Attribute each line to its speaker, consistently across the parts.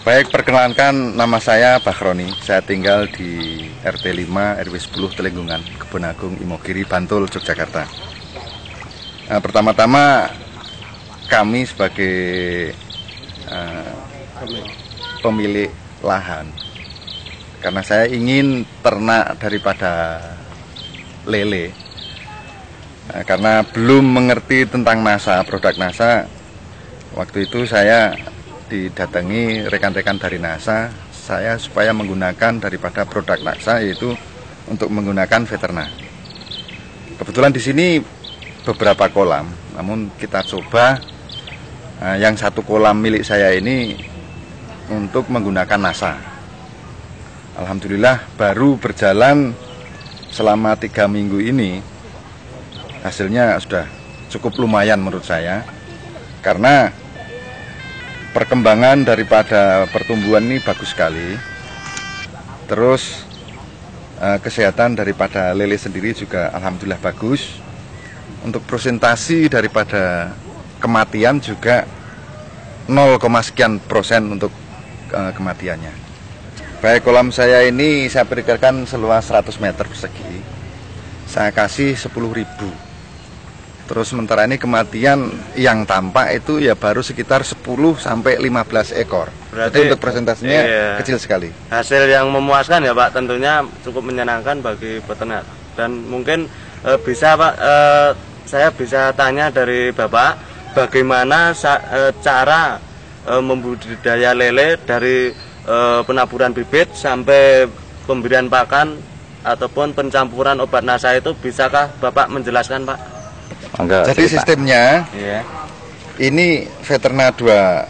Speaker 1: Baik, perkenalkan nama saya Bakhroni. Saya tinggal di RT 5 RW 10 Telenggungan, Kebon Agung, Imogiri, Bantul, Yogyakarta. Pertama-tama kami sebagai pemilik lahan, karena saya ingin ternak daripada lele, karena belum mengerti tentang NASA, produk NASA. Waktu itu saya didatangi rekan-rekan dari NASA, saya supaya menggunakan daripada produk NASA, yaitu untuk menggunakan veternak. Kebetulan di sini beberapa kolam, namun kita coba yang satu kolam milik saya ini untuk menggunakan NASA. Alhamdulillah baru berjalan selama 3 minggu ini, hasilnya sudah cukup lumayan menurut saya, karena perkembangan daripada pertumbuhan ini bagus sekali. Terus kesehatan daripada lele sendiri juga alhamdulillah bagus. Untuk presentasi daripada kematian juga 0, sekian % untuk kematiannya. Baik, kolam saya ini saya perkirakan seluas 100 meter persegi. Saya kasih 10.000. Terus sementara ini kematian yang tampak itu ya baru sekitar 10 sampai 15 ekor. Berarti untuk presentasinya kecil sekali.
Speaker 2: Hasil yang memuaskan ya Pak, tentunya cukup menyenangkan bagi peternak. Dan mungkin bisa Pak, saya bisa tanya dari Bapak, bagaimana cara membudidaya lele dari penaburan bibit sampai pemberian pakan ataupun pencampuran obat NASA itu, bisakah Bapak menjelaskan Pak?
Speaker 1: Jadi sistemnya ini veternak dua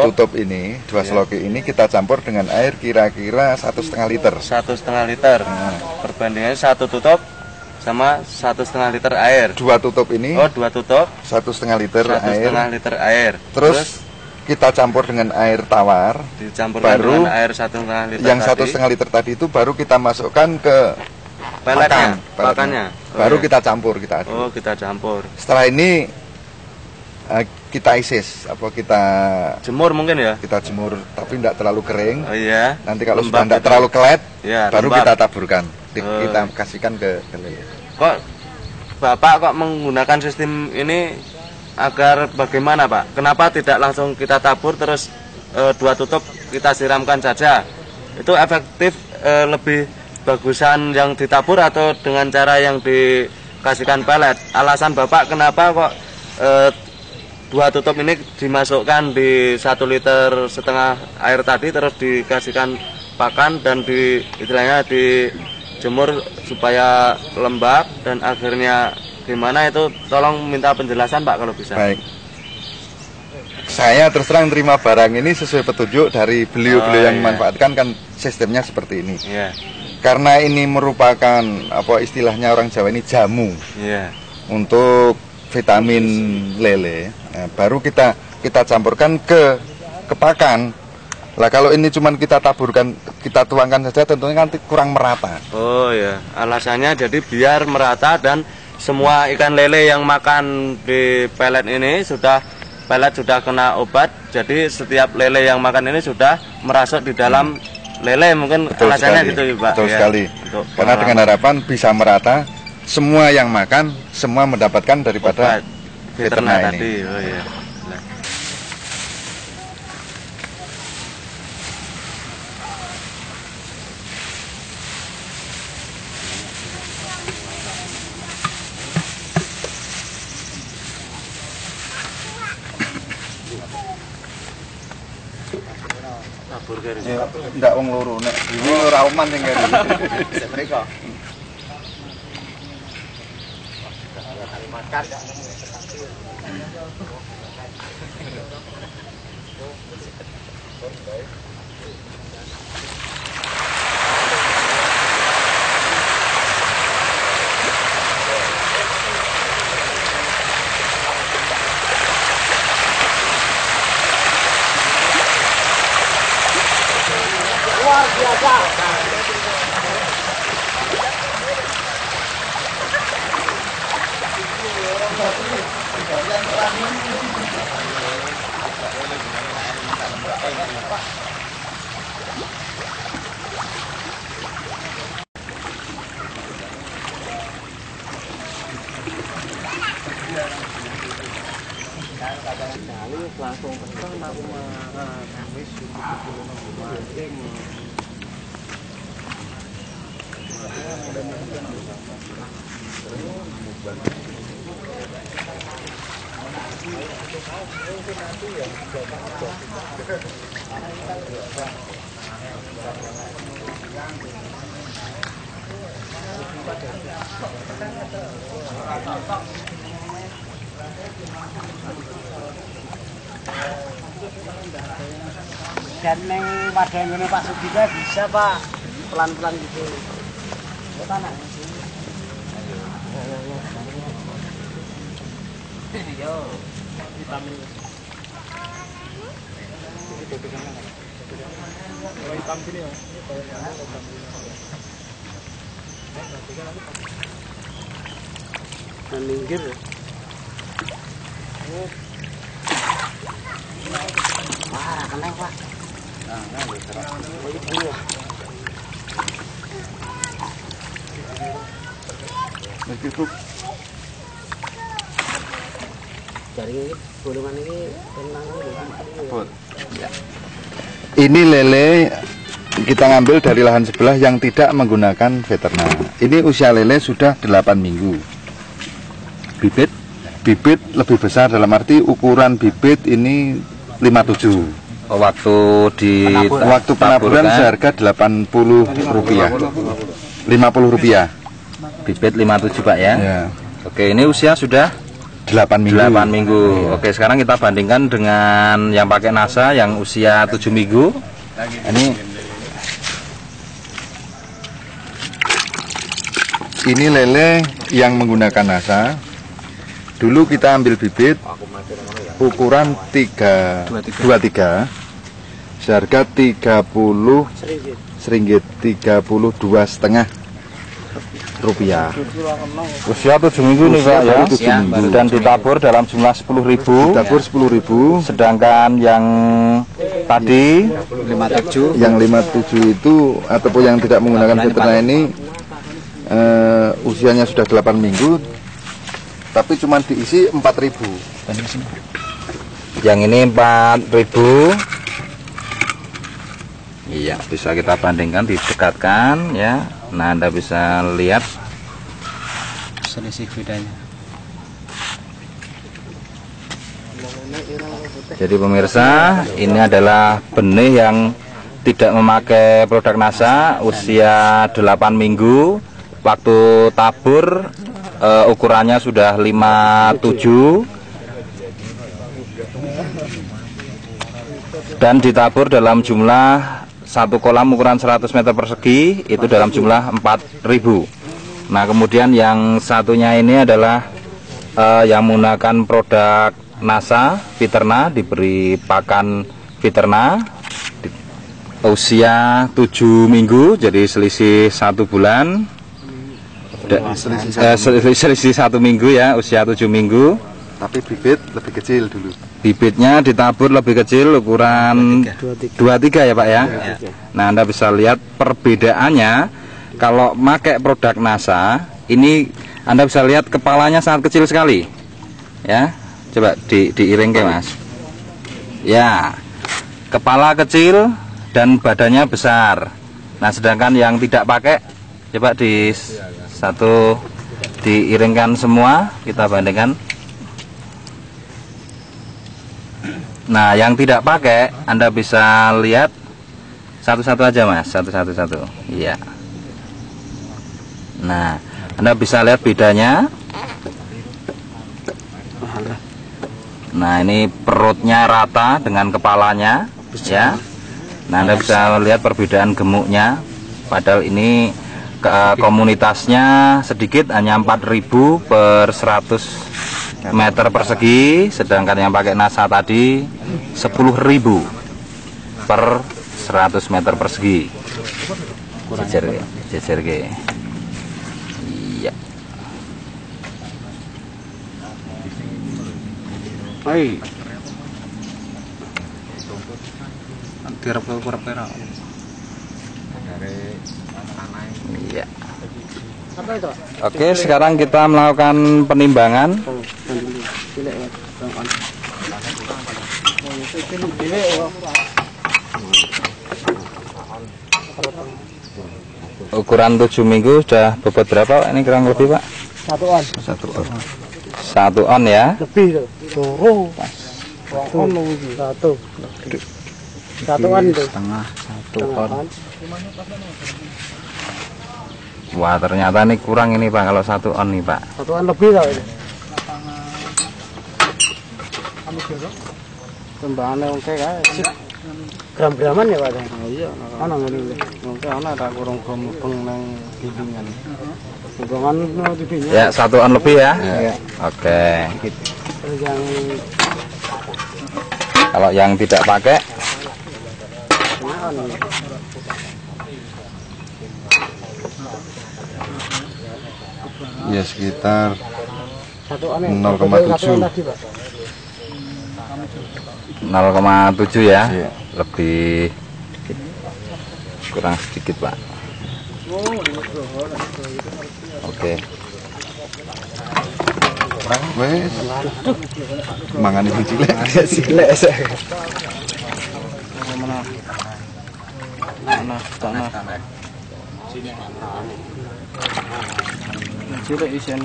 Speaker 1: tutup ini, dua seloki ini kita campur dengan air kira-kira 1,5 liter.
Speaker 2: 1,5 liter. Perbandingannya 1 tutup sama 1,5 liter air.
Speaker 1: 2 tutup ini.
Speaker 2: Oh, 2 tutup.
Speaker 1: 1,5 liter air.
Speaker 2: 1,5 liter air.
Speaker 1: Terus kita campur dengan air tawar.
Speaker 2: Dicampur
Speaker 1: baru
Speaker 2: dengan air 1,5 liter.
Speaker 1: Yang 1,5 liter tadi itu baru kita masukkan ke
Speaker 2: pakannya.
Speaker 1: Baru kita campur, kita aduk.
Speaker 2: Oh, kita campur.
Speaker 1: Setelah ini kita isis, kita
Speaker 2: jemur mungkin ya?
Speaker 1: Kita jemur, tapi tidak terlalu kering.
Speaker 2: Oh iya.
Speaker 1: Nanti kalau sudah tidak terlalu kelet, baru
Speaker 2: lembab.
Speaker 1: kita taburkan. Kita kasihkan ke lele.
Speaker 2: Kok Bapak kok menggunakan sistem ini agar bagaimana Pak? Kenapa tidak langsung kita tabur terus 2 tutup kita siramkan saja? Itu efektif, lebih bagusan yang ditabur atau dengan cara yang dikasihkan pelet? Alasan Bapak kenapa kok 2 tutup ini dimasukkan di 1,5 liter air tadi, terus dikasihkan pakan dan istilahnya dijemur supaya lembab, dan akhirnya gimana itu? Tolong minta penjelasan Pak kalau bisa.
Speaker 1: Baik, saya terus terang terima barang ini sesuai petunjuk dari beliau-beliau yang memanfaatkan, kan sistemnya seperti ini. Karena ini merupakan istilahnya orang Jawa ini jamu untuk vitamin lele. Nah, baru kita campurkan ke pakan. Lah kalau ini cuman kita taburkan, kita tuangkan saja, tentunya kan kurang merata.
Speaker 2: Oh ya, alasannya jadi biar merata dan semua ikan lele yang makan di pelet ini pelet sudah kena obat. Jadi setiap lele yang makan ini sudah merasuk di dalam lele, mungkin
Speaker 1: betul
Speaker 2: alasannya
Speaker 1: sekali.
Speaker 2: gitu ya Pak.
Speaker 1: Betul sekali. Karena dengan harapan bisa merata, semua yang makan semua mendapatkan daripada veternak ini.
Speaker 2: Tadi. Oh iya.
Speaker 1: Ndak wong loro nek dhewe ora oman sing kene. Mriko.
Speaker 3: langsung pesan aku mah wis mancing. Dan neng wadah ngene Pak Sugita bisa Pak pelan-pelan gitu. Tanah. Yo. Vitamin. Hitam sini ya. Dan minggir. Wah, kena Pak.
Speaker 1: Ini lele kita ngambil dari lahan sebelah yang tidak menggunakan veterna. Ini usia lele sudah 8 minggu. Bibit lebih besar, dalam arti ukuran bibit ini 57.
Speaker 4: Waktu
Speaker 1: penaburan seharga Rp80, Rp50.
Speaker 4: Bibit 57 Pak ya?
Speaker 1: Ya.
Speaker 4: Oke, ini usia sudah
Speaker 1: 8 minggu.
Speaker 4: 8 minggu. Ya. Oke, sekarang kita bandingkan dengan yang pakai NASA yang usia 7 minggu.
Speaker 1: Ini lele yang menggunakan NASA. Dulu kita ambil bibit ukuran 23 seharga 30 seringgit, 32,5 rupiah.
Speaker 4: Usia 7 minggu nih Pak ya.
Speaker 1: 7 minggu.
Speaker 4: Dan ditabur dalam jumlah 10.000.
Speaker 1: Ditabur 10.000.
Speaker 4: Sedangkan yang tadi
Speaker 1: 57, yang 57 itu ataupun yang tidak menggunakan veterna ini usianya sudah 8 minggu, tapi cuma diisi 4.000.
Speaker 4: Yang ini 4.000. Iya, bisa kita bandingkan, didekatkan ya. Nah, Anda bisa lihat
Speaker 3: selisih bedanya.
Speaker 4: Jadi pemirsa, ini adalah benih yang tidak memakai produk NASA, usia 8 minggu. Waktu tabur ukurannya sudah 57 dan ditabur dalam jumlah satu kolam ukuran 100 meter persegi, itu dalam jumlah 4.000. Nah, kemudian yang satunya ini adalah yang menggunakan produk NASA Veterna, diberi pakan Veterna, usia 7 minggu, jadi selisih 1 bulan. Selisih 1 minggu ya, usia 7 minggu.
Speaker 1: Tapi bibit lebih kecil dulu.
Speaker 4: Bibitnya ditabur lebih kecil, ukuran 23 ya Pak ya. Nah, Anda bisa lihat perbedaannya. Kalau pakai produk NASA, ini Anda bisa lihat kepalanya sangat kecil sekali. Ya, coba diiring ke Mas. Ya, kepala kecil dan badannya besar. Nah, sedangkan yang tidak pakai, coba diiringkan semua, kita bandingkan. Nah, yang tidak pakai Anda bisa lihat satu-satu aja Mas, satu. Iya. Nah, Anda bisa lihat bedanya. Nah, ini perutnya rata dengan kepalanya ya. Nah, Anda bisa lihat perbedaan gemuknya. Padahal ini komunitasnya sedikit, hanya 4.000 per 100 meter persegi, sedangkan yang pakai NASA tadi 10.000 per 100 meter persegi. Jejer ke. Iya.
Speaker 3: Hai.
Speaker 4: Iya.
Speaker 3: Apa itu?
Speaker 4: Oke, sekarang kita melakukan penimbangan. Ukuran 7 minggu sudah bobot berapa Pak? Ini kurang lebih Pak?
Speaker 3: 1 on.
Speaker 4: 1 on ya.
Speaker 3: Lebih tuh. Suruh. On lebih. 1. 1 on itu.
Speaker 4: Setengah 1 on. Wah, ternyata ini kurang ini Pak kalau 1 on nih Pak.
Speaker 3: 1 on lebih tau ini. Tembakannya oke kan? Gram-graman ya Pak? Oh iya. Ana ngene. Oke, ana tak kurang mubeng nang bimbingan. Hubungan tipinya.
Speaker 4: Ya, 1 on lebih ya. Oke. Kalau yang tidak pakai
Speaker 1: Ya sekitar
Speaker 3: 0,7.
Speaker 4: 0,7 ya.
Speaker 1: Iya.
Speaker 4: Lebih kurang sedikit Pak. Oke.
Speaker 1: Wes. Mangan ibu cilik ya cilik.
Speaker 3: Cilik isen.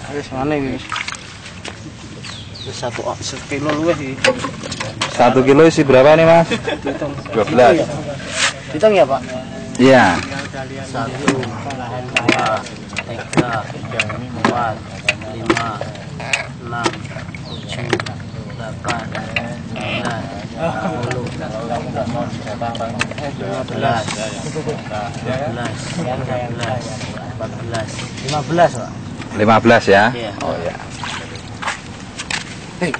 Speaker 3: Wis ngene iki. Wis 1 kilo luwih iki.
Speaker 4: 1 kilo isi berapa nih Mas? 12.
Speaker 3: Hitung ya Pak?
Speaker 4: Iya.
Speaker 3: 1, 2, 3, 4, 5, 6, 7, 8, 9, 15 Pak.
Speaker 4: 15 ya.
Speaker 3: Iya.
Speaker 4: Oh ya.
Speaker 3: 15.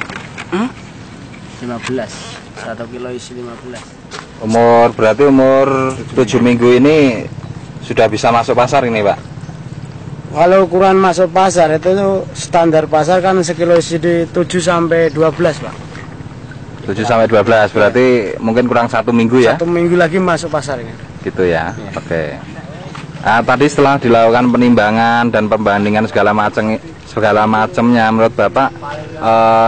Speaker 3: 1 kilo isi 15.
Speaker 4: Berarti umur 7 minggu ini sudah bisa masuk pasar ini Pak.
Speaker 3: Kalau ukuran masuk pasar itu tuh standar pasar kan sekilo isi di 7 sampai 12 Pak.
Speaker 4: 7 sampai 12 berarti mungkin kurang 1 minggu ya.
Speaker 3: 1 minggu lagi masuk pasar ini.
Speaker 4: Gitu ya. Oke. Nah, tadi setelah dilakukan penimbangan dan pembandingan segala macamnya, menurut Bapak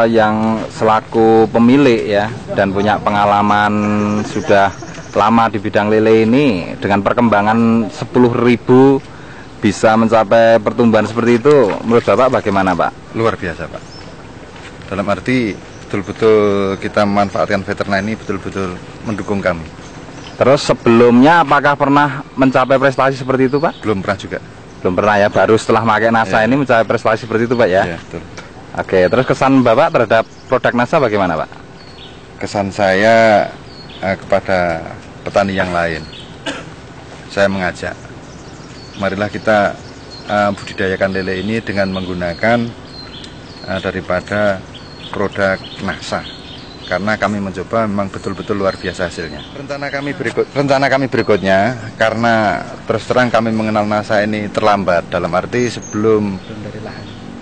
Speaker 4: yang selaku pemilik ya dan punya pengalaman sudah lama di bidang lele ini, dengan perkembangan 10.000 bisa mencapai pertumbuhan seperti itu, menurut Bapak bagaimana Pak?
Speaker 1: Luar biasa Pak. Dalam arti betul-betul kita memanfaatkan veteriner ini betul-betul mendukung kami.
Speaker 4: Terus sebelumnya apakah pernah mencapai prestasi seperti itu Pak?
Speaker 1: Belum pernah juga.
Speaker 4: Belum pernah ya, baru setelah pakai NASA ini mencapai prestasi seperti itu Pak ya?
Speaker 1: Ya, betul.
Speaker 4: Oke, terus kesan Bapak terhadap produk NASA bagaimana Pak?
Speaker 1: Kesan saya kepada petani yang lain, saya mengajak, marilah kita budidayakan lele ini dengan menggunakan daripada produk NASA. Karena kami mencoba memang betul-betul luar biasa hasilnya. Rencana kami berikutnya, karena terus terang kami mengenal NASA ini terlambat, dalam arti sebelum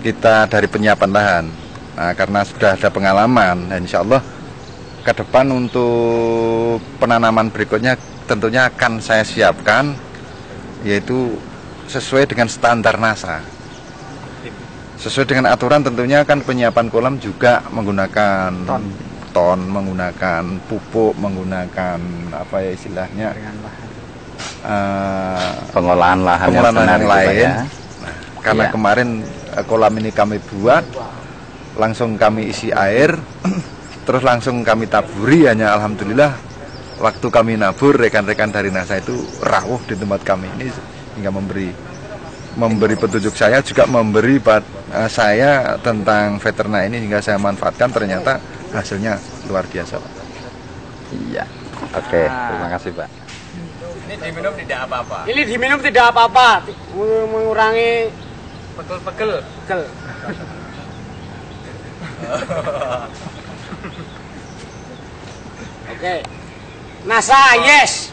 Speaker 1: kita dari penyiapan lahan. Nah, karena sudah ada pengalaman, nah, insya Allah ke depan untuk penanaman berikutnya tentunya akan saya siapkan, yaitu sesuai dengan standar NASA. Sesuai dengan aturan tentunya kan penyiapan kolam juga menggunakan ton, menggunakan pupuk, menggunakan apa ya istilahnya
Speaker 4: pengolahan lahan
Speaker 1: yang lain.
Speaker 4: ya.
Speaker 1: Nah, karena kemarin kolam ini kami buat, langsung kami isi air, terus langsung kami taburi, hanya alhamdulillah waktu kami nabur rekan-rekan dari NASA itu rawuh di tempat kami ini hingga memberi petunjuk, saya juga memberi saya tentang veteriner ini hingga saya manfaatkan, ternyata hasilnya luar biasa Pak.
Speaker 4: Iya. Oke, terima kasih Pak.
Speaker 5: Ini diminum tidak apa-apa.
Speaker 3: Ini diminum tidak apa-apa, mengurangi
Speaker 5: Pegel-pegel.
Speaker 3: Oke. NASA yes.